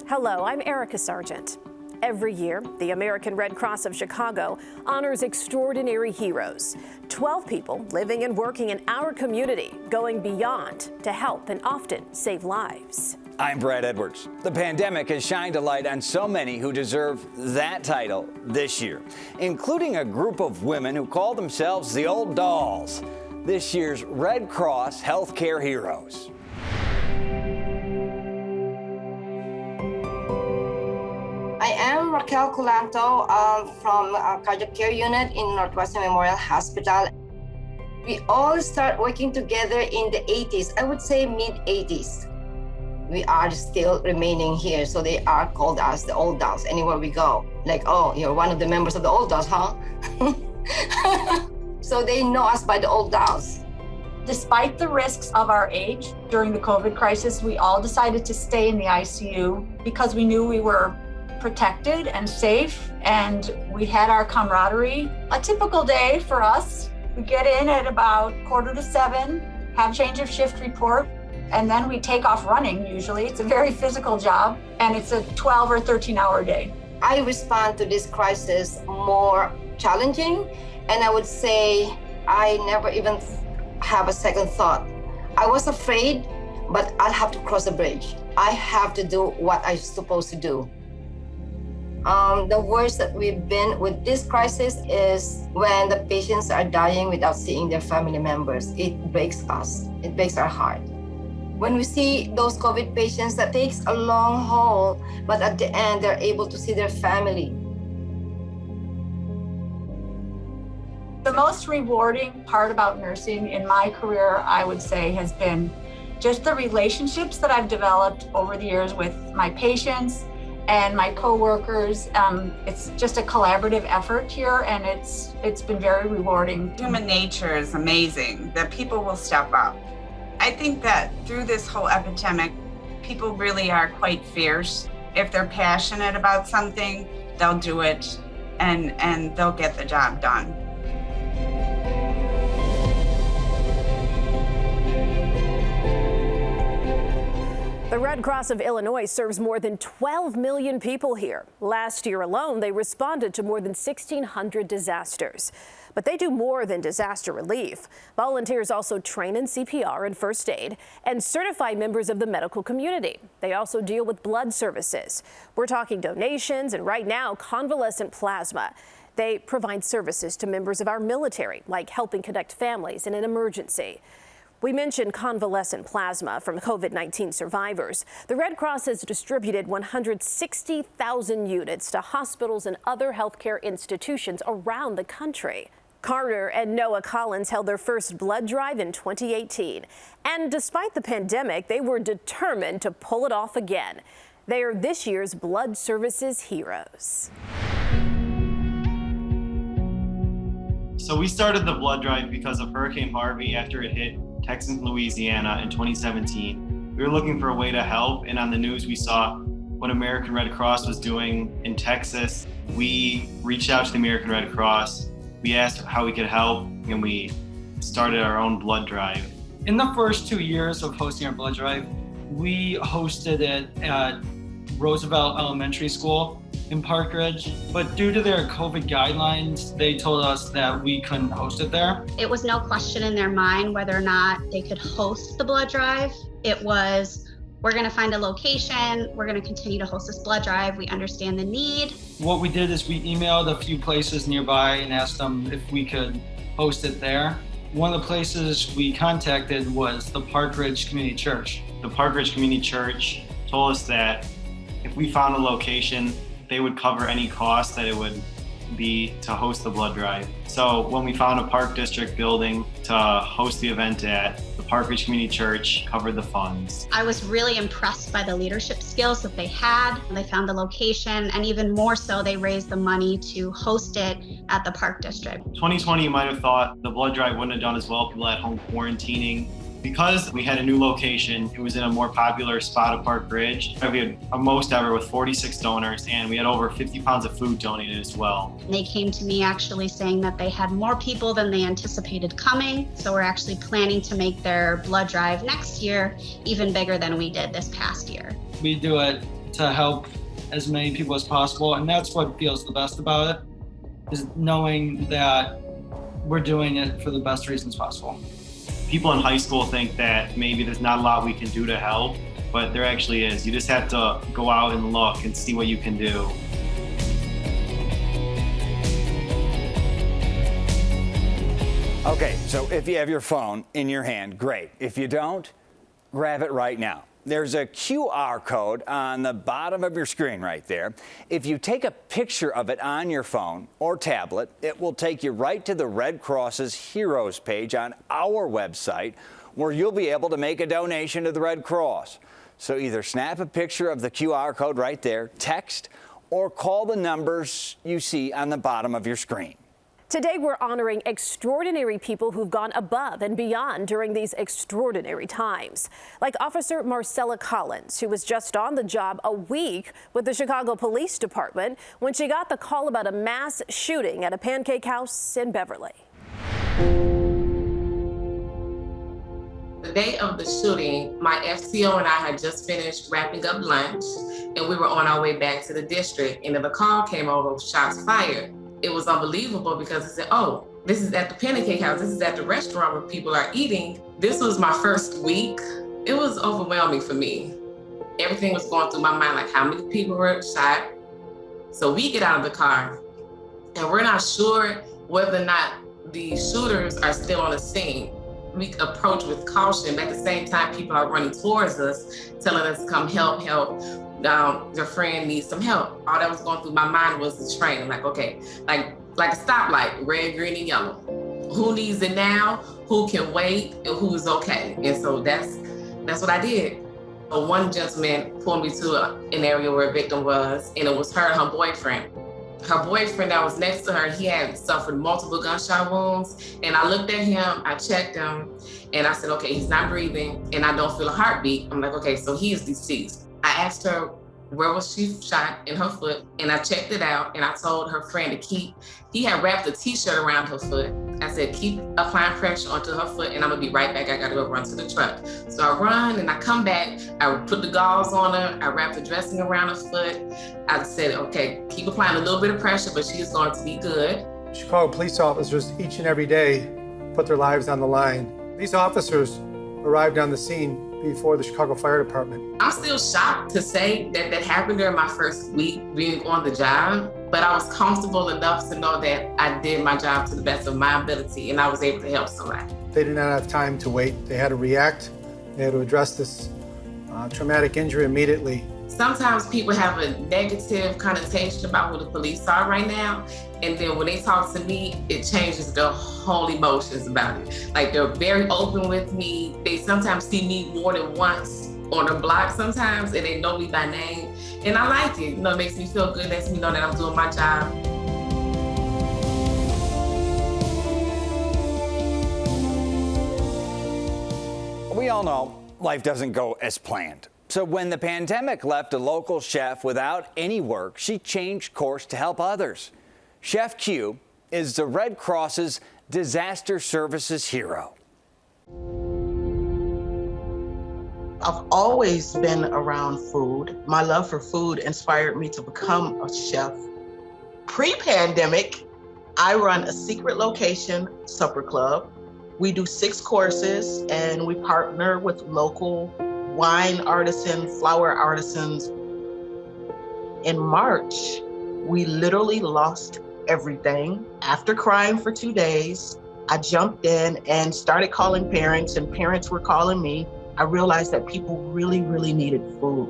Hello, I'm Erica Sargent. Every year, the American Red Cross of Chicago honors extraordinary heroes. 12 people living and working in our community, going beyond to help and often save lives. I'm Brad Edwards. The pandemic has shined a light on so many who deserve that title this year, including a group of women who call themselves the Old Dolls, this year's Red Cross Healthcare Heroes. I am Raquel Culanto from Cardiac Care Unit in Northwestern Memorial Hospital. We all start working together in the 80s, I would say mid-80s. We are still remaining here, so they are called us the Old Dolls anywhere we go. Like, oh, you're one of the members of the Old Dolls, huh? So they know us by the Old Dolls. Despite the risks of our age during the COVID crisis, we all decided to stay in the ICU because we knew we were protected and safe, and we had our camaraderie. A typical day for us, we get in at about 6:45, have change of shift report, and then we take off running usually. It's a very physical job, and it's a 12 or 13-hour day. I respond to this crisis more challenging, and I would say I never even have a second thought. I was afraid, but I'll have to cross the bridge. I have to do what I'm supposed to do. The worst that we've been with this crisis is when the patients are dying without seeing their family members. It breaks us. It breaks our heart. When we see those COVID patients, that takes a long haul, but at the end, they're able to see their family. The most rewarding part about nursing in my career, I would say, has been just the relationships that I've developed over the years with my patients and my coworkers. It's just a collaborative effort here, and it's been very rewarding. Human nature is amazing, that people will step up. I think that through this whole epidemic, people really are quite fierce. If they're passionate about something, they'll do it and they'll get the job done. The Red Cross of Illinois serves more than 12 million people here. Last year alone, they responded to more than 1,600 disasters. But they do more than disaster relief. Volunteers also train in CPR and first aid and certify members of the medical community. They also deal with blood services. We're talking donations and right now convalescent plasma. They provide services to members of our military, like helping connect families in an emergency. We mentioned convalescent plasma from COVID-19 survivors. The Red Cross has distributed 160,000 units to hospitals and other healthcare institutions around the country. Carter and Noah Collins held their first blood drive in 2018. And despite the pandemic, they were determined to pull it off again. They are this year's Blood Services Heroes. So we started the blood drive because of Hurricane Harvey after it hit Texas and Louisiana in 2017. We were looking for a way to help, and on the news we saw what American Red Cross was doing in Texas. We reached out to the American Red Cross. We asked how we could help, and we started our own blood drive. In the first 2 years of hosting our blood drive, we hosted it at Roosevelt Elementary School in Park Ridge, but due to their COVID guidelines, they told us that we couldn't host it there. It was no question in their mind whether or not they could host the blood drive. It was, we're gonna find a location, we're gonna continue to host this blood drive, we understand the need. What we did is we emailed a few places nearby and asked them if we could host it there. One of the places we contacted was the Park Ridge Community Church. The Park Ridge Community Church told us that if we found a location, they would cover any cost that it would be to host the blood drive. So when we found a Park District building to host the event at, the Park Ridge Community Church covered the funds. I was really impressed by the leadership skills that they had. They found the location, and even more so, they raised the money to host it at the Park District. 2020, you might have thought the blood drive wouldn't have done as well, people at home quarantining. Because we had a new location, it was in a more popular spot of Park Ridge. We had a most ever with 46 donors, and we had over 50 pounds of food donated as well. They came to me actually saying that they had more people than they anticipated coming. So we're actually planning to make their blood drive next year even bigger than we did this past year. We do it to help as many people as possible. And that's what feels the best about it, is knowing that we're doing it for the best reasons possible. People in high school think that maybe there's not a lot we can do to help, but there actually is. You just have to go out and look and see what you can do. Okay, so if you have your phone in your hand, great. If you don't, grab it right now. There's a QR code on the bottom of your screen right there. If you take a picture of it on your phone or tablet, it will take you right to the Red Cross's Heroes page on our website, where you'll be able to make a donation to the Red Cross. So either snap a picture of the QR code right there, text, or call the numbers you see on the bottom of your screen. Today, we're honoring extraordinary people who've gone above and beyond during these extraordinary times. Like Officer Marcella Collins, who was just on the job a week with the Chicago Police Department when she got the call about a mass shooting at a Pancake house in Beverly. The day of the shooting, my FCO and I had just finished wrapping up lunch, and we were on our way back to the district, and then the call came over, shots fired. It was unbelievable because it said, oh, this is at the Pancake house. This is at the restaurant where people are eating. This was my first week. It was overwhelming for me. Everything was going through my mind, like how many people were shot. So we get out of the car and we're not sure whether or not the shooters are still on the scene. We approach with caution, but at the same time, people are running towards us, telling us to come help. Their friend needs some help. All that was going through my mind was the train. I'm like, okay, like a stoplight, red, green, and yellow. Who needs it now? Who can wait? And who is okay? And so that's what I did. One gentleman pulled me to an area where a victim was, and it was her and her boyfriend. Her boyfriend that was next to her, he had suffered multiple gunshot wounds. And I looked at him, I checked him, and I said, okay, he's not breathing, and I don't feel a heartbeat. I'm like, okay, so he is deceased. I asked her, where was she shot in her foot? And I checked it out, and I told her friend to he had wrapped a t-shirt around her foot. I said, keep applying pressure onto her foot, and I'm gonna be right back. I gotta go run to the truck. So I run, and I come back. I put the gauze on her. I wrapped the dressing around her foot. I said, okay, keep applying a little bit of pressure, but she is going to be good. Chicago police officers each and every day put their lives on the line. These officers arrived on the scene before the Chicago Fire Department. I'm still shocked to say that happened during my first week being on the job, but I was comfortable enough to know that I did my job to the best of my ability and I was able to help somebody. They did not have time to wait. They had to react. They had to address this traumatic injury immediately. Sometimes people have a negative connotation about who the police are right now. And then when they talk to me, it changes their whole emotions about it. Like they're very open with me. They sometimes see me more than once on a block sometimes, and they know me by name. And I like it. You know, it makes me feel good. It lets me know that I'm doing my job. We all know life doesn't go as planned. So when the pandemic left a local chef without any work, she changed course to help others. Chef Q is the Red Cross's disaster services hero. I've always been around food. My love for food inspired me to become a chef. Pre-pandemic, I run a secret location supper club. We do 6 courses and we partner with local wine artisans, flower artisans. In March, we literally lost everything. After crying for 2 days, I jumped in and started calling parents, and parents were calling me. I realized that people really, really needed food.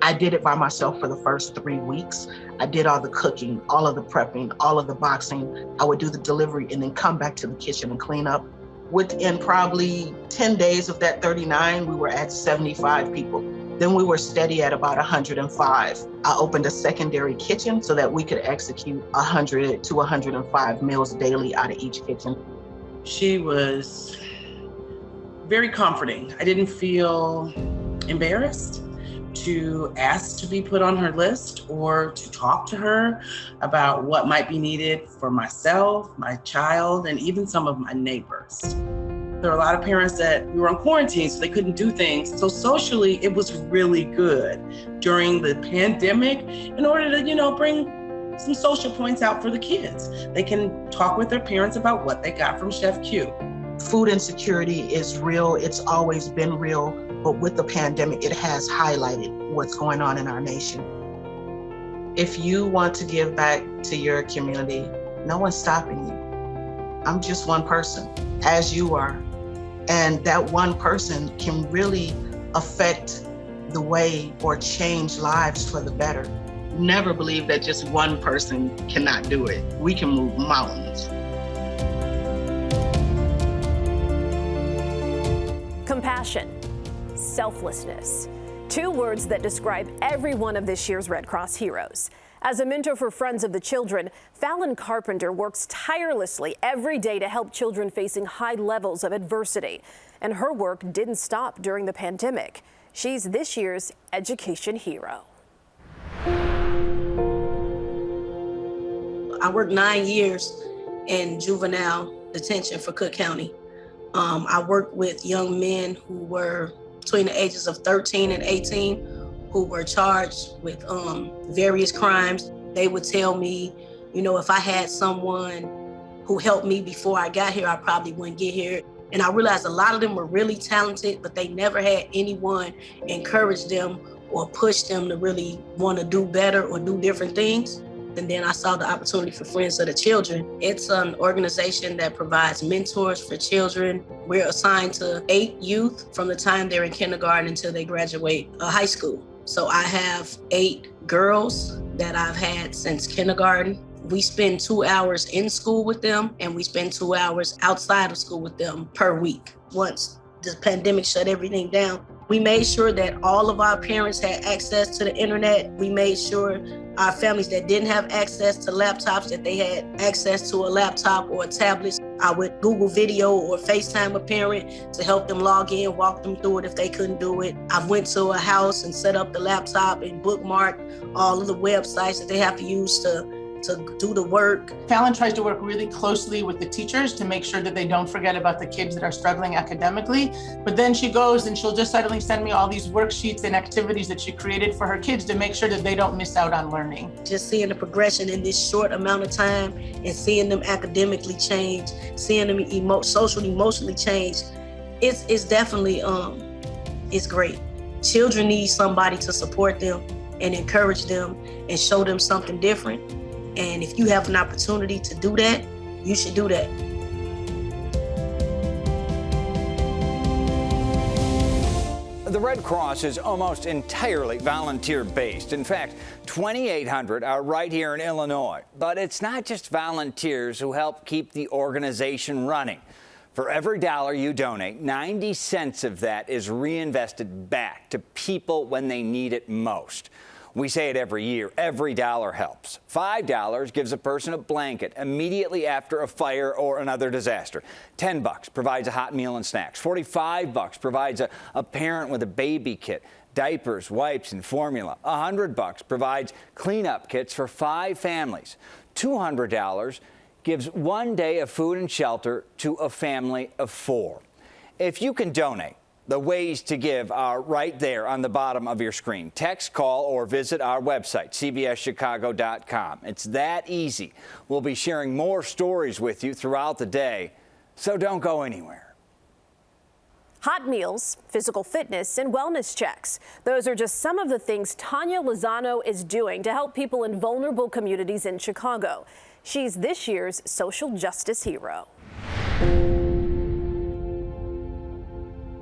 I did it by myself for the first 3 weeks. I did all the cooking, all of the prepping, all of the boxing. I would do the delivery and then come back to the kitchen and clean up. Within probably 10 days of that 39, we were at 75 people. Then we were steady at about 105. I opened a secondary kitchen so that we could execute 100 to 105 meals daily out of each kitchen. She was very comforting. I didn't feel embarrassed to ask to be put on her list or to talk to her about what might be needed for myself, my child, and even some of my neighbors. There were a lot of parents that we were on quarantine, so they couldn't do things. So socially, it was really good during the pandemic in order to, bring some social points out for the kids. They can talk with their parents about what they got from Chef Q. Food insecurity is real. It's always been real, but with the pandemic, it has highlighted what's going on in our nation. If you want to give back to your community, no one's stopping you. I'm just one person, as you are. And that one person can really affect the way or change lives for the better. Never believe that just one person cannot do it. We can move mountains. Compassion, selflessness. 2 words that describe every one of this year's Red Cross heroes. As a mentor for Friends of the Children, Fallon Carpenter works tirelessly every day to help children facing high levels of adversity. And her work didn't stop during the pandemic. She's this year's education hero. I worked 9 years in juvenile detention for Cook County. I worked with young men who were between the ages of 13 and 18 who were charged with various crimes. They would tell me, if I had someone who helped me before I got here, I probably wouldn't get here. And I realized a lot of them were really talented, but they never had anyone encourage them or push them to really want to do better or do different things. And then I saw the opportunity for Friends of the Children. It's an organization that provides mentors for children. We're assigned to 8 youth from the time they're in kindergarten until they graduate high school. So I have 8 girls that I've had since kindergarten. We spend 2 hours in school with them, and we spend 2 hours outside of school with them per week. Once the pandemic shut everything down, we made sure that all of our parents had access to the internet. We made sure our families that didn't have access to laptops, that they had access to a laptop or a tablet. I would Google video or FaceTime a parent to help them log in, walk them through it if they couldn't do it. I went to a house and set up the laptop and bookmarked all of the websites that they have to use to do the work. Fallon tries to work really closely with the teachers to make sure that they don't forget about the kids that are struggling academically. But then she goes and she'll just suddenly send me all these worksheets and activities that she created for her kids to make sure that they don't miss out on learning. Just seeing the progression in this short amount of time and seeing them academically change, seeing them socially, emotionally change, it's definitely, it's great. Children need somebody to support them and encourage them and show them something different. And if you have an opportunity to do that, you should do that. The Red Cross is almost entirely volunteer-based. In fact, 2,800 are right here in Illinois. But it's not just volunteers who help keep the organization running. For every dollar you donate, 90 cents of that is reinvested back to people when they need it most. We say it every year, every dollar helps. $5 gives a person a blanket immediately after a fire or another disaster. $10 provides a hot meal and snacks. $45 provides a parent with a baby kit, diapers, wipes, and formula. $100 provides cleanup kits for 5 families. $200 gives 1 day of food and shelter to a family of 4. If you can donate, the ways to give are right there on the bottom of your screen. Text, call, or visit our website, cbschicago.com. It's that easy. We'll be sharing more stories with you throughout the day, so don't go anywhere. Hot meals, physical fitness, and wellness checks. Those are just some of the things Tanya Lozano is doing to help people in vulnerable communities in Chicago. She's this year's social justice hero.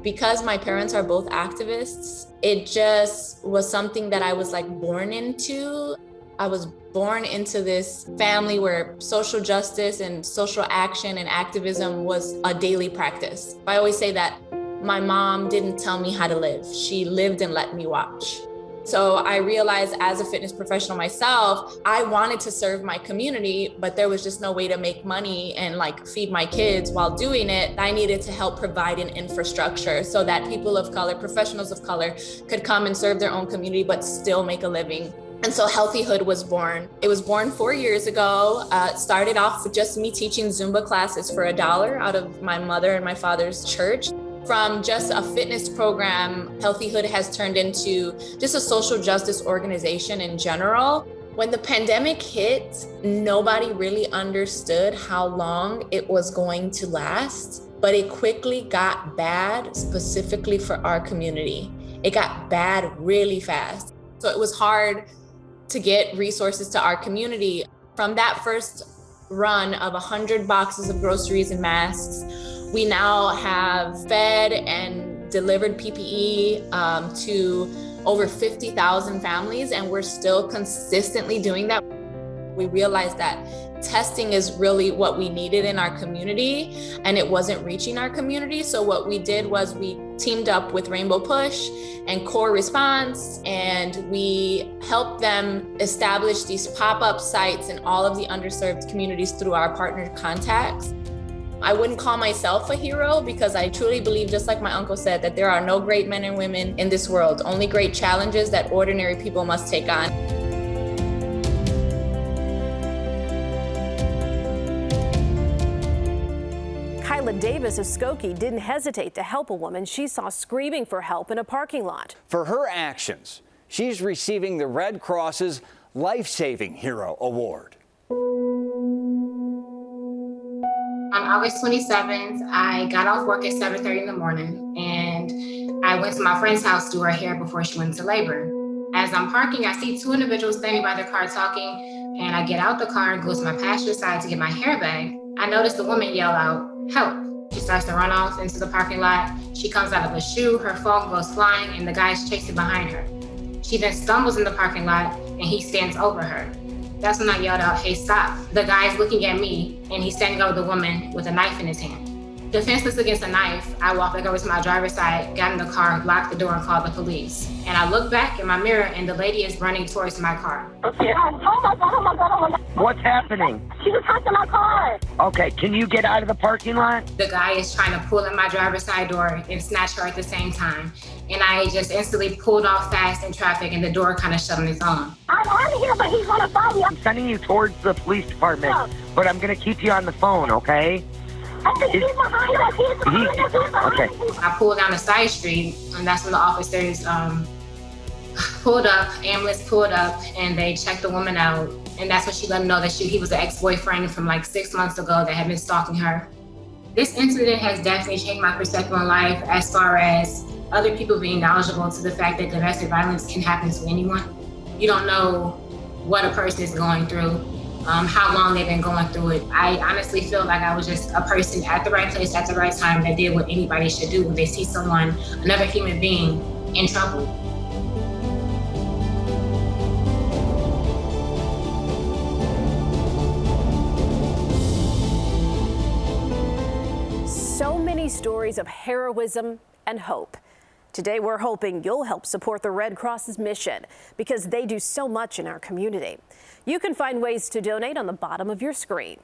Because my parents are both activists, it just was something that I was born into. I was born into this family where social justice and social action and activism was a daily practice. I always say that my mom didn't tell me how to live. She lived and let me watch. So I realized as a fitness professional myself, I wanted to serve my community, but there was just no way to make money and feed my kids while doing it. I needed to help provide an infrastructure so that people of color, professionals of color, could come and serve their own community, but still make a living. And so Healthyhood was born. It was born 4 years ago. It started off with just me teaching Zumba classes for $1 out of my mother and my father's church. From just a fitness program, Healthyhood has turned into just a social justice organization in general. When the pandemic hit, nobody really understood how long it was going to last, but it quickly got bad, specifically for our community. It got bad really fast. So it was hard to get resources to our community. From that first run of 100 boxes of groceries and masks, we now have fed and delivered PPE to over 50,000 families, and we're still consistently doing that. We realized that testing is really what we needed in our community, and it wasn't reaching our community. So what we did was we teamed up with Rainbow Push and Core Response, and we helped them establish these pop-up sites in all of the underserved communities through our partner contacts. I wouldn't call myself a hero because I truly believe, just like my uncle said, that there are no great men and women in this world, only great challenges that ordinary people must take on. Kyla Davis of Skokie didn't hesitate to help a woman she saw screaming for help in a parking lot. For her actions, she's receiving the Red Cross's Life-Saving Hero Award. On August 27th, I got off work at 7:30 in the morning, and I went to my friend's house to do her hair before she went into labor. As I'm parking, I see two individuals standing by their car talking, and I get out the car and go to my passenger side to get my hair bag. I notice the woman yell out, "Help." She starts to run off into the parking lot. She comes out of a shoe, her phone goes flying, and the guy's chasing behind her. She then stumbles in the parking lot, and he stands over her. That's when I yelled out, "Hey, stop." The guy's looking at me, and he's standing over the woman with a knife in his hand. Defenseless against a knife, I walked back over to my driver's side, got in the car, locked the door, and called the police. And I look back in my mirror, and the lady is running towards my car. Okay. Oh my God, oh my God, oh my God. What's happening? She was touching my car. Okay, can you get out of the parking lot? The guy is trying to pull in my driver's side door and snatch her at the same time. And I just instantly pulled off fast in traffic, and the door kind of shut on its own. I'm out of here, but he's gonna find me. I'm sending you towards the police department, but I'm gonna keep you on the phone, okay? Okay. I pulled down a side street, and that's when the officers pulled up, ambulance pulled up, and they checked the woman out. And that's when she let them know that he was an ex-boyfriend from like 6 months ago that had been stalking her. This incident has definitely changed my perspective on life as far as other people being knowledgeable to the fact that domestic violence can happen to anyone. You don't know what a person is going through, how long they've been going through it. I honestly feel like I was just a person at the right place at the right time that did what anybody should do when they see someone, another human being, in trouble. So many stories of heroism and hope. Today, we're hoping you'll help support the Red Cross's mission because they do so much in our community. You can find ways to donate on the bottom of your screen.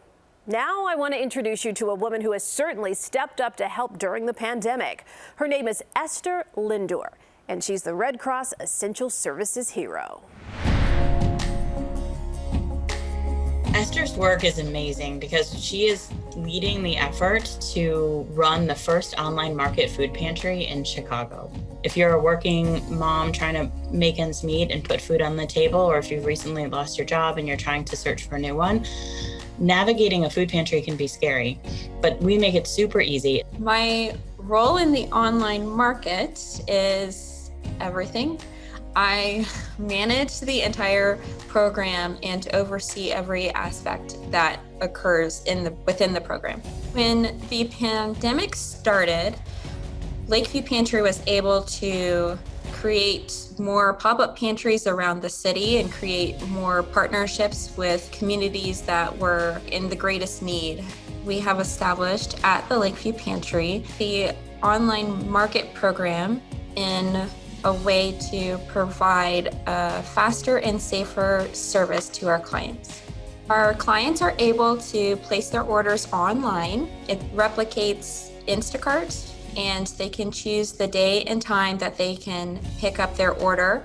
Now, I want to introduce you to a woman who has certainly stepped up to help during the pandemic. Her name is Esther Lindor, and she's the Red Cross Essential Services Hero. Esther's work is amazing because she is leading the effort to run the first online market food pantry in Chicago. If you're a working mom trying to make ends meet and put food on the table, or if you've recently lost your job and you're trying to search for a new one, navigating a food pantry can be scary, but we make it super easy. My role in the online market is everything. I manage the entire program and oversee every aspect that occurs within the program. When the pandemic started, Lakeview Pantry was able to create more pop-up pantries around the city and create more partnerships with communities that were in the greatest need. We have established at the Lakeview Pantry the online market program in a way to provide a faster and safer service to our clients. Our clients are able to place their orders online. It replicates Instacart, and they can choose the day and time that they can pick up their order.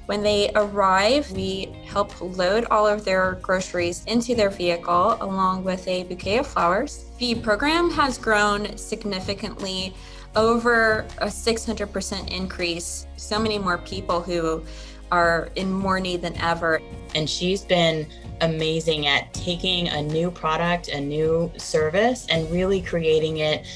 When they arrive, we help load all of their groceries into their vehicle along with a bouquet of flowers. The program has grown significantly, over a 600% increase. So many more people who are in more need than ever. And she's been amazing at taking a new product, a new service, and really creating it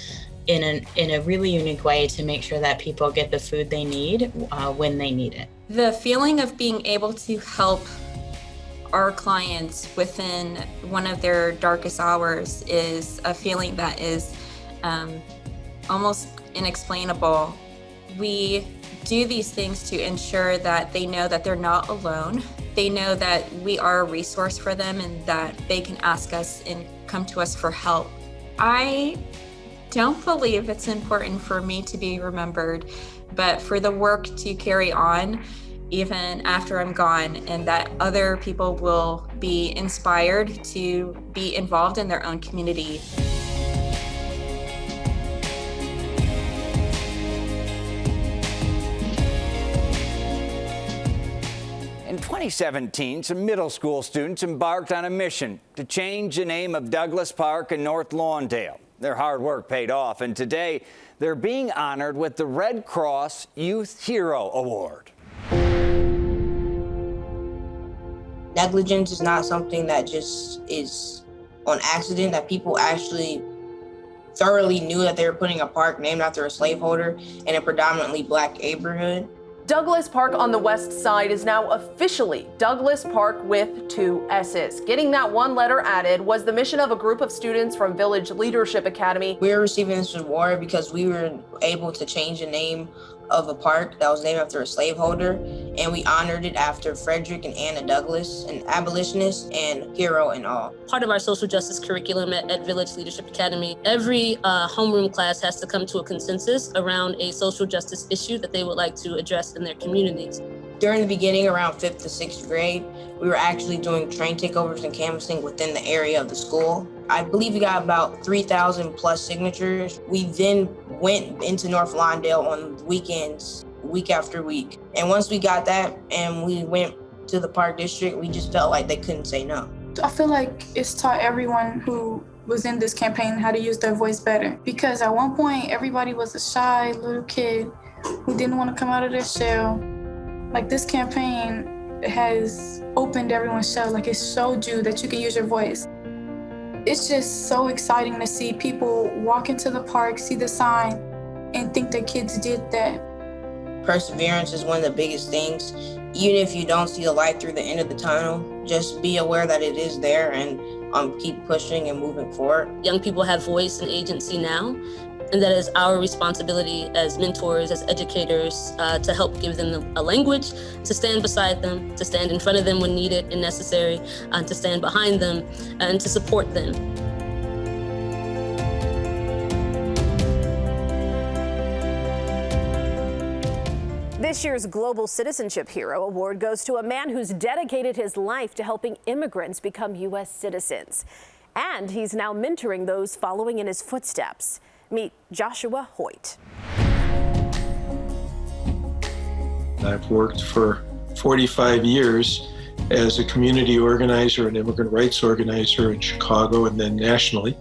in a really unique way to make sure that people get the food they need when they need it. The feeling of being able to help our clients within one of their darkest hours is a feeling that is almost inexplainable. We do these things to ensure that they know that they're not alone. They know that we are a resource for them and that they can ask us and come to us for help. I don't believe it's important for me to be remembered, but for the work to carry on even after I'm gone, and that other people will be inspired to be involved in their own community. In 2017, some middle school students embarked on a mission to change the name of Douglas Park in North Lawndale. Their hard work paid off, and today they're being honored with the Red Cross Youth Hero Award. Negligence is not something that just is on accident, that people actually thoroughly knew that they were putting a park named after a slaveholder in a predominantly Black neighborhood. Douglas Park on the west side is now officially Douglas Park with 2 S's. Getting that one letter added was the mission of a group of students from Village Leadership Academy. We're receiving this award because we were able to change the name of a park that was named after a slaveholder, and we honored it after Frederick and Anna Douglass, an abolitionist and hero and all. Part of our social justice curriculum at Village Leadership Academy, every homeroom class has to come to a consensus around a social justice issue that they would like to address in their communities. During the beginning, around 5th to 6th grade, we were actually doing train takeovers and canvassing within the area of the school. I believe we got about 3,000 plus signatures. We then went into North Lawndale on weekends, week after week. And once we got that and we went to the park district, we just felt like they couldn't say no. I feel like it's taught everyone who was in this campaign how to use their voice better. Because at one point, everybody was a shy little kid who didn't want to come out of their shell. Like, this campaign has opened everyone's shell. Like, it showed you that you can use your voice. It's just so exciting to see people walk into the park, see the sign, and think their kids did that. Perseverance is one of the biggest things. Even if you don't see the light through the end of the tunnel, just be aware that it is there and keep pushing and moving forward. Young people have voice and agency now, and that is our responsibility as mentors, as educators, to help give them a language, to stand beside them, to stand in front of them when needed and necessary, to stand behind them, and to support them. This year's Global Citizenship Hero Award goes to a man who's dedicated his life to helping immigrants become U.S. citizens. And he's now mentoring those following in his footsteps. Meet Joshua Hoyt. I've worked for 45 years as a community organizer and immigrant rights organizer in Chicago and then nationally.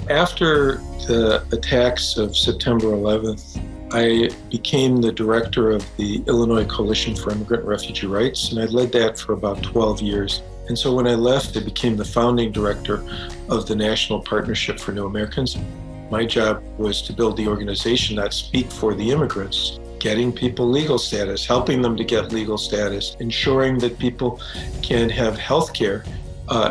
After the attacks of September 11th, I became the director of the Illinois Coalition for Immigrant and Refugee Rights, and I led that for about 12 years. And so when I left, I became the founding director of the National Partnership for New Americans. My job was to build the organization that speak for the immigrants, getting people legal status, helping them to get legal status, ensuring that people can have health care,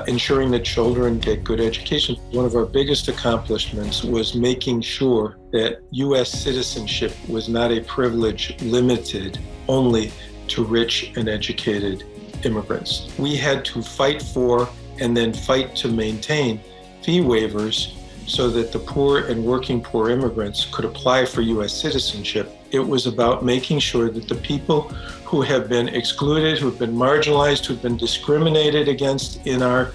ensuring that children get good education. One of our biggest accomplishments was making sure that U.S. citizenship was not a privilege limited only to rich and educated immigrants. We had to fight for and then fight to maintain fee waivers so that the poor and working poor immigrants could apply for U.S. citizenship. It was about making sure that the people who have been excluded, who have been marginalized, who have been discriminated against in our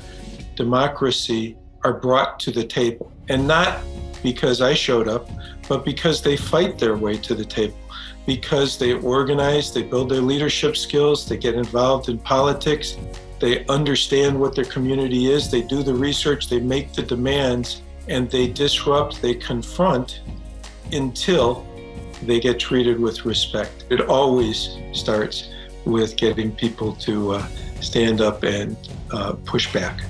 democracy are brought to the table. And not because I showed up, but because they fight their way to the table. because they organize, they build their leadership skills, they get involved in politics, they understand what their community is, they do the research, they make the demands, and they disrupt, they confront until they get treated with respect. It always starts with getting people to stand up and push back.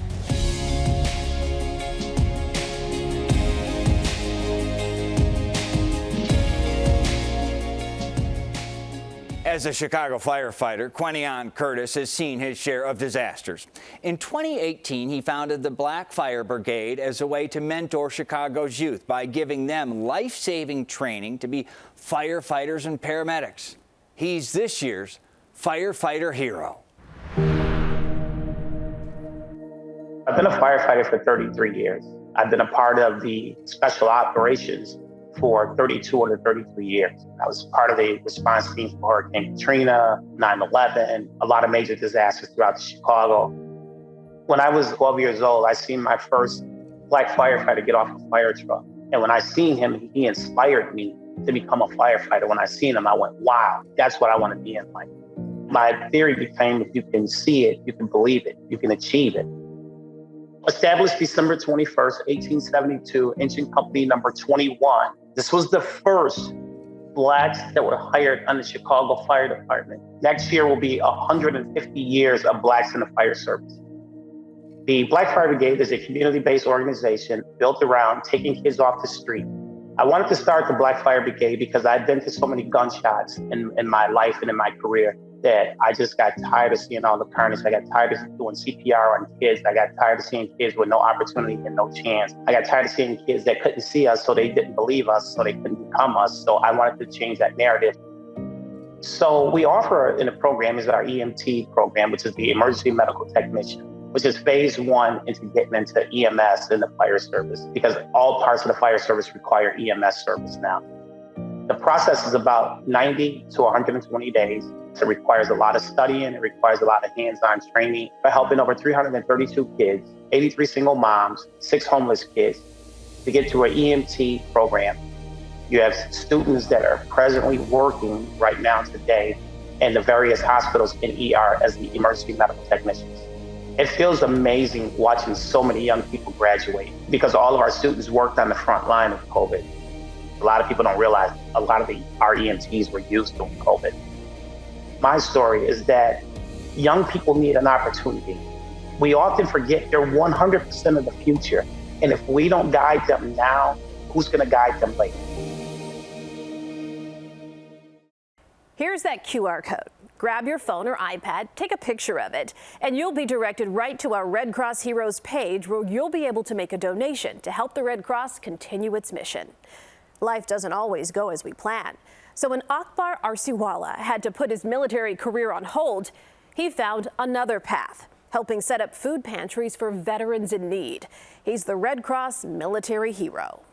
As a Chicago firefighter, Quenion Curtis has seen his share of disasters. In 2018, he founded the Black Fire Brigade as a way to mentor Chicago's youth by giving them life-saving training to be firefighters and paramedics. He's this year's firefighter hero. I've been a firefighter for 33 years. I've been a part of the special operations for 32 of the 33 years. I was part of the response team for Hurricane Katrina, 9/11, a lot of major disasters throughout Chicago. When I was 12 years old, I seen my first Black firefighter get off a fire truck. And when I seen him, he inspired me to become a firefighter. When I seen him, I went, wow, that's what I want to be in life. My theory became, if you can see it, you can believe it, you can achieve it. Established December 21st, 1872, engine company number 21. This was the first Blacks that were hired on the Chicago Fire Department. Next year will be 150 years of Blacks in the fire service. The Black Fire Brigade is a community-based organization built around taking kids off the street. I wanted to start the Black Fire Brigade because I've been to so many gunshots in my life and in my career that I just got tired of seeing all the carnage. I got tired of doing CPR on kids. I got tired of seeing kids with no opportunity and no chance. I got tired of seeing kids that couldn't see us, so they didn't believe us, so they couldn't become us. So I wanted to change that narrative. So we offer in the program is our EMT program, which is the Emergency Medical Technician, which is phase one into getting into EMS in the fire service, because all parts of the fire service require EMS service now. The process is about 90 to 120 days. It requires a lot of studying. It requires a lot of hands-on training. We're helping over 332 kids, 83 single moms, 6 homeless kids to get to an EMT program. You have students that are presently working right now today in the various hospitals in ER as the emergency medical technicians. It feels amazing watching so many young people graduate because all of our students worked on the front line of COVID. A lot of people don't realize a lot of our EMTs were used during COVID. My story is that young people need an opportunity. We often forget they're 100% of the future. And if we don't guide them now, who's going to guide them later? Here's that QR code. Grab your phone or iPad, take a picture of it, and you'll be directed right to our Red Cross Heroes page where you'll be able to make a donation to help the Red Cross continue its mission. Life doesn't always go as we plan. So when Akbar Arsiwala had to put his military career on hold, he found another path, helping set up food pantries for veterans in need. He's the Red Cross military hero.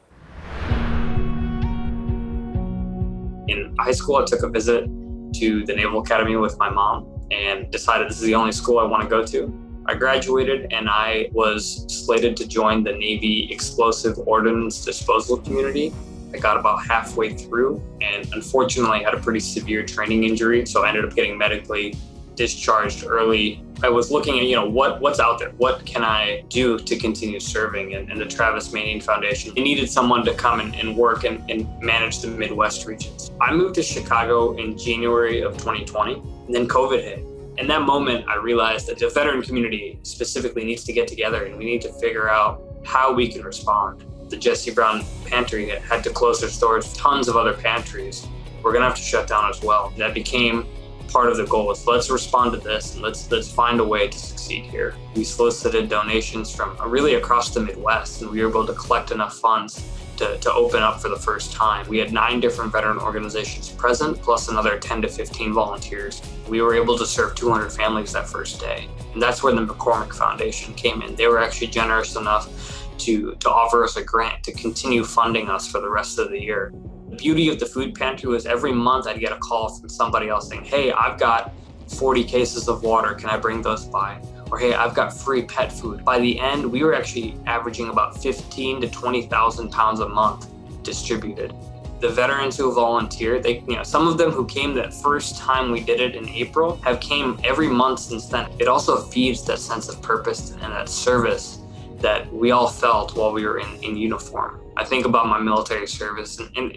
In high school, I took a visit to the Naval Academy with my mom and decided this is the only school I want to go to. I graduated and I was slated to join the Navy Explosive Ordnance Disposal Community. I got about halfway through and unfortunately had a pretty severe training injury, so I ended up getting medically discharged early. I was looking at, what's out there? What can I do to continue serving? And the Travis Manning Foundation, they needed someone to come and work and manage the Midwest regions. I moved to Chicago in January of 2020, and then COVID hit. In that moment, I realized that the veteran community specifically needs to get together and we need to figure out how we can respond. The Jesse Brown Pantry had to close their stores. Tons of other pantries were gonna have to shut down as well. That became part of the goal. Was let's respond to this and let's find a way to succeed here. We solicited donations from really across the Midwest, and we were able to collect enough funds to open up for the first time. We had 9 different veteran organizations present, plus another 10 to 15 volunteers. We were able to serve 200 families that first day. And that's where the McCormick Foundation came in. They were actually generous enough to offer us a grant to continue funding us for the rest of the year. The beauty of the food pantry was every month I'd get a call from somebody else saying, hey, I've got 40 cases of water, can I bring those by? Or hey, I've got free pet food. By the end, we were actually averaging about 15 to 20,000 pounds a month distributed. The veterans who volunteer, some of them who came that first time we did it in April have came every month since then. It also feeds that sense of purpose and that service that we all felt while we were in uniform. I think about my military service and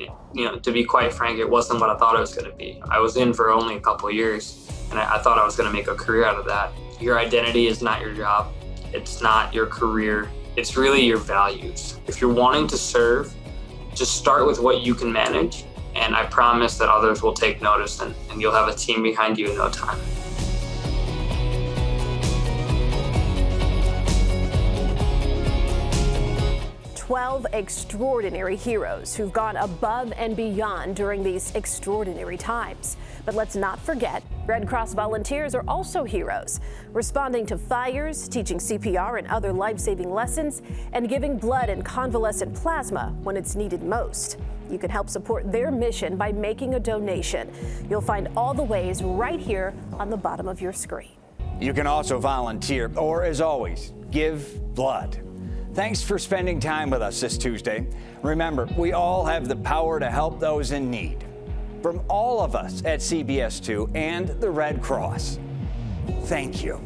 to be quite frank, it wasn't what I thought it was going to be. I was in for only a couple of years and I thought I was going to make a career out of that. Your identity is not your job. It's not your career. It's really your values. If you're wanting to serve, just start with what you can manage, and I promise that others will take notice and you'll have a team behind you in no time. "12 extraordinary heroes who've gone above and beyond during these extraordinary times. But let's not forget, Red Cross volunteers are also heroes, responding to fires, teaching CPR and other life-saving lessons, and giving blood and convalescent plasma when it's needed most. You can help support their mission by making a donation. You'll find all the ways right here on the bottom of your screen. You can also volunteer, or as always, give blood. Thanks for spending time with us this Tuesday. Remember, we all have the power to help those in need. From all of us at CBS 2 and the Red Cross, thank you.